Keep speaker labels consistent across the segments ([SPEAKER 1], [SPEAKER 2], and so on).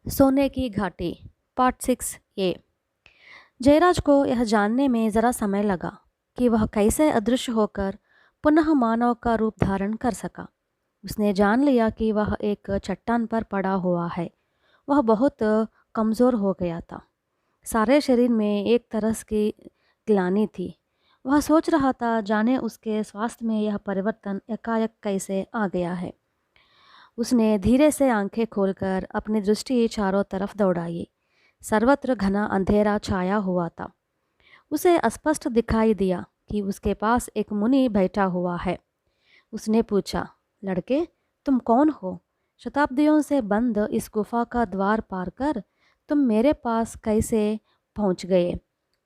[SPEAKER 1] सोने की घाटी पार्ट 6 ए। जयराज को यह जानने में ज़रा समय लगा कि वह कैसे अदृश्य होकर पुनः मानव का रूप धारण कर सका। उसने जान लिया कि वह एक चट्टान पर पड़ा हुआ है। वह बहुत कमज़ोर हो गया था। सारे शरीर में एक तरह की ग्लानि थी। वह सोच रहा था जाने उसके स्वास्थ्य में यह परिवर्तन एकाएक कैसे आ गया है। उसने धीरे से आंखें खोलकर अपनी दृष्टि चारों तरफ दौड़ाई। सर्वत्र घना अंधेरा छाया हुआ था। उसे स्पष्ट दिखाई दिया कि उसके पास एक मुनि बैठा हुआ है। उसने पूछा, लड़के, तुम कौन हो? शताब्दियों से बंद इस गुफा का द्वार पार कर तुम मेरे पास कैसे पहुंच गए?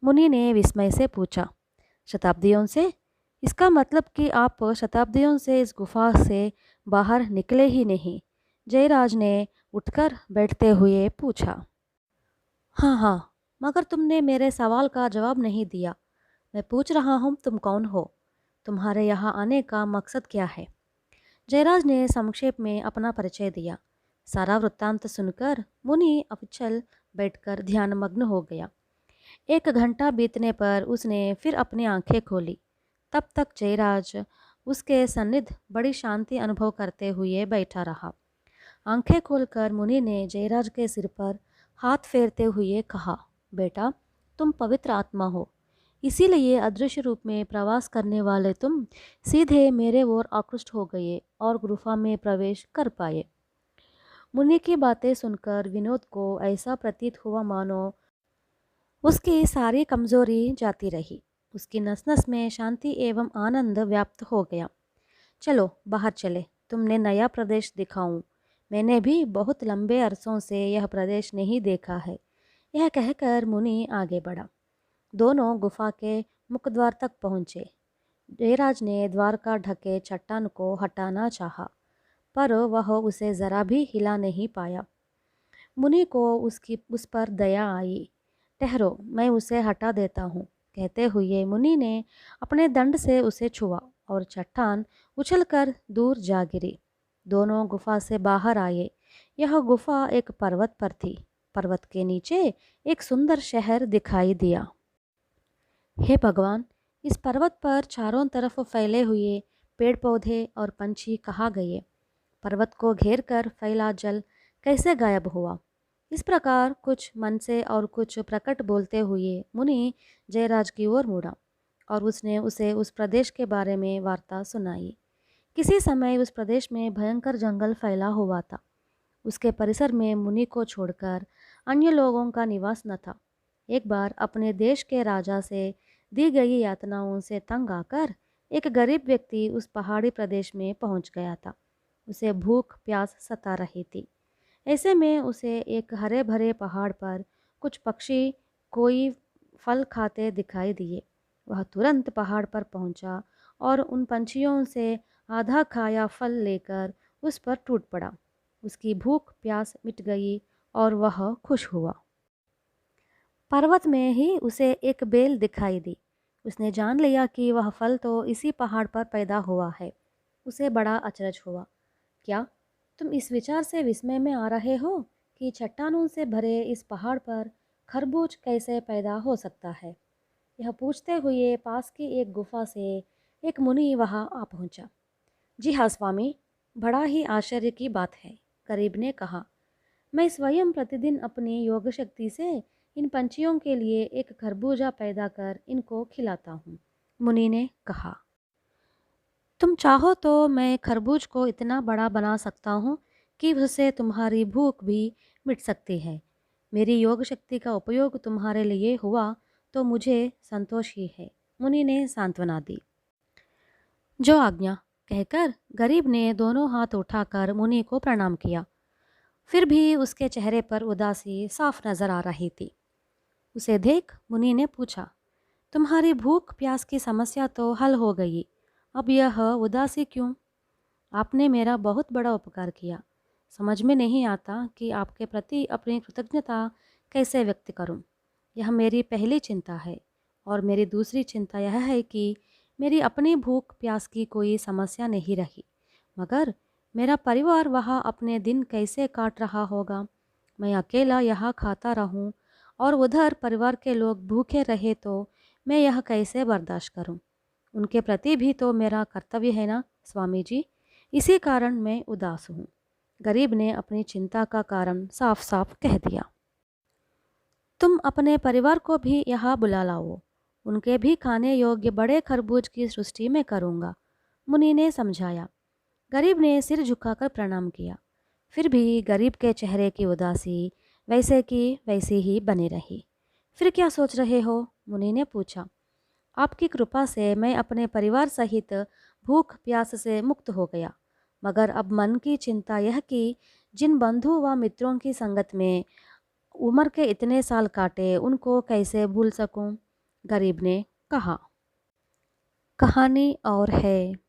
[SPEAKER 1] मुनि ने विस्मय से पूछा। शताब्दियों से? इसका मतलब कि आप शताब्दियों से इस गुफा से बाहर निकले ही नहीं। जयराज ने उठकर बैठते हुए पूछा। हाँ हाँ, मगर तुमने मेरे सवाल का जवाब नहीं दिया। मैं पूछ रहा हूँ, तुम कौन हो? तुम्हारे यहाँ आने का मकसद क्या है? जयराज ने संक्षेप में अपना परिचय दिया। सारा वृत्तांत सुनकर मुनि अविचल बैठकर ध्यानमग्न हो गया। 1 घंटा बीतने पर उसने फिर अपनी आंखें खोली। तब तक जयराज उसके सन्निध बड़ी शांति अनुभव करते हुए बैठा रहा। आंखें खोलकर मुनि ने जयराज के सिर पर हाथ फेरते हुए कहा, बेटा, तुम पवित्र आत्मा हो। इसीलिए अदृश्य रूप में प्रवास करने वाले तुम सीधे मेरे ओर आकृष्ट हो गए और गुफा में प्रवेश कर पाए। मुनि की बातें सुनकर विनोद को ऐसा प्रतीत हुआ मानो उसकी सारी कमजोरी जाती रही। उसकी नस नस में शांति एवं आनंद व्याप्त हो गया। चलो बाहर चले, तुमने नया प्रदेश दिखाऊं। मैंने भी बहुत लंबे अरसों से यह प्रदेश नहीं देखा है। यह कहकर मुनि आगे बढ़ा। दोनों गुफा के मुखद्वार तक पहुँचे। जयराज ने द्वार का ढके चट्टान को हटाना चाहा, पर वह उसे ज़रा भी हिला नहीं पाया। मुनि को उस पर दया आई। ठहरो, मैं उसे हटा देता हूँ, कहते हुए मुनि ने अपने दंड से उसे छुआ और चट्टान उछलकर दूर जा गिरी। दोनों गुफा से बाहर आए। यह गुफा एक पर्वत पर थी। पर्वत के नीचे एक सुंदर शहर दिखाई दिया। हे भगवान, इस पर्वत पर चारों तरफ फैले हुए पेड़ पौधे और पंछी कहाँ गए? पर्वत को घेर कर फैला जल कैसे गायब हुआ? इस प्रकार कुछ मन से और कुछ प्रकट बोलते हुए मुनि जयराज की ओर मुड़ा और उसने उसे उस प्रदेश के बारे में वार्ता सुनाई। किसी समय उस प्रदेश में भयंकर जंगल फैला हुआ था। उसके परिसर में मुनि को छोड़कर अन्य लोगों का निवास न था। एक बार अपने देश के राजा से दी गई यातनाओं से तंग आकर एक गरीब व्यक्ति उस पहाड़ी प्रदेश में पहुंच गया था। उसे भूख प्यास सता रही थी। ऐसे में उसे एक हरे भरे पहाड़ पर कुछ पक्षी कोई फल खाते दिखाई दिए। वह तुरंत पहाड़ पर पहुंचा और उन पंछियों से आधा खाया फल लेकर उस पर टूट पड़ा। उसकी भूख प्यास मिट गई और वह खुश हुआ। पर्वत में ही उसे एक बेल दिखाई दी। उसने जान लिया कि वह फल तो इसी पहाड़ पर पैदा हुआ है। उसे बड़ा अचरज हुआ। क्या तुम इस विचार से विस्मय में आ रहे हो कि चट्टानों से भरे इस पहाड़ पर खरबूज कैसे पैदा हो सकता है? यह पूछते हुए पास की एक गुफा से एक मुनि वहां आ पहुंचा। जी हाँ स्वामी, बड़ा ही आश्चर्य की बात है, गरीब ने कहा। मैं स्वयं प्रतिदिन अपनी योग शक्ति से इन पंछियों के लिए एक खरबूजा पैदा कर इनको खिलाता हूँ। मुनि ने कहा, तुम चाहो तो मैं खरबूज को इतना बड़ा बना सकता हूँ कि उससे तुम्हारी भूख भी मिट सकती है। मेरी योग शक्ति का उपयोग तुम्हारे लिए हुआ तो मुझे संतोष ही है, मुनि ने सांत्वना दी। जो आज्ञा, कहकर गरीब ने दोनों हाथ उठाकर मुनि को प्रणाम किया। फिर भी उसके चेहरे पर उदासी साफ नजर आ रही थी। उसे देख मुनि ने पूछा, तुम्हारी भूख प्यास की समस्या तो हल हो गई, अब यह उदासी क्यों? आपने मेरा बहुत बड़ा उपकार किया। समझ में नहीं आता कि आपके प्रति अपनी कृतज्ञता कैसे व्यक्त करूं। यह मेरी पहली चिंता है और मेरी दूसरी चिंता यह है कि मेरी अपनी भूख प्यास की कोई समस्या नहीं रही, मगर मेरा परिवार वहाँ अपने दिन कैसे काट रहा होगा? मैं अकेला यहाँ खाता रहूं और उधर परिवार के लोग भूखे रहे तो मैं यह कैसे बर्दाश्त करूं? उनके प्रति भी तो मेरा कर्तव्य है ना स्वामी जी। इसी कारण मैं उदास हूँ। गरीब ने अपनी चिंता का कारण साफ साफ कह दिया। तुम अपने परिवार को भी यहाँ बुला लाओ, उनके भी खाने योग्य बड़े खरबूज की सृष्टि में करूँगा, मुनि ने समझाया। गरीब ने सिर झुकाकर प्रणाम किया। फिर भी गरीब के चेहरे की उदासी वैसे की वैसी ही बनी रही। फिर क्या सोच रहे हो? मुनि ने पूछा। आपकी कृपा से मैं अपने परिवार सहित भूख प्यास से मुक्त हो गया, मगर अब मन की चिंता यह कि जिन बंधु व मित्रों की संगत में उम्र के इतने साल काटे उनको कैसे भूल सकूं? गरीब ने कहा। कहानी और है।